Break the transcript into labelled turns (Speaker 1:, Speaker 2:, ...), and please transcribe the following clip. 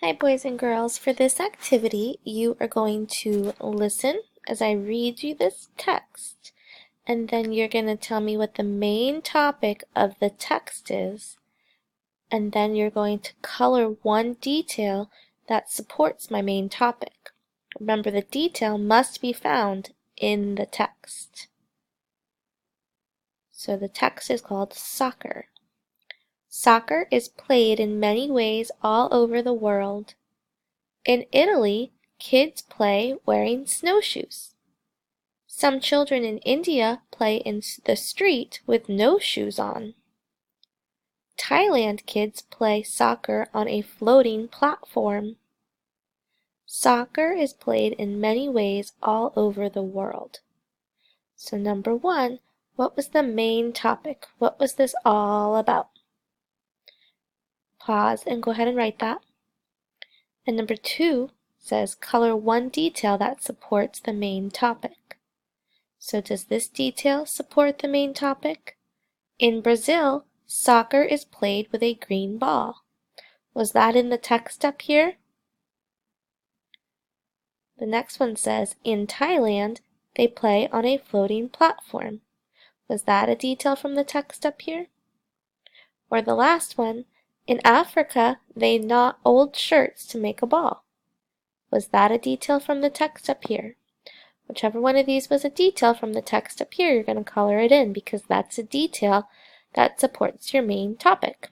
Speaker 1: Hi boys and girls, for this activity you are going to listen as I read you this text, and then you're going to tell me what the main topic of the text is, and then you're going to color one detail that supports my main topic. Remember, the detail must be found in the text. So the text is called soccer. Soccer is played in many ways all over the world. In Italy, kids play wearing snowshoes. Some children in India play in the street with no shoes on. Thailand kids play soccer on a floating platform. Soccer is played in many ways all over the world. So number 1, what was the main topic? What was this all about? Pause and go ahead and write that. And number 2 says color one detail that supports the main topic. So does this detail support the main topic? In Brazil, soccer is played with a green ball. Was that in the text up here? The next one says, in Thailand, they play on a floating platform. Was that a detail from the text up here? Or the last one, in Africa, they knot old shirts to make a ball. Was that a detail from the text up here? Whichever one of these was a detail from the text up here, you're going to color it in because that's a detail that supports your main topic.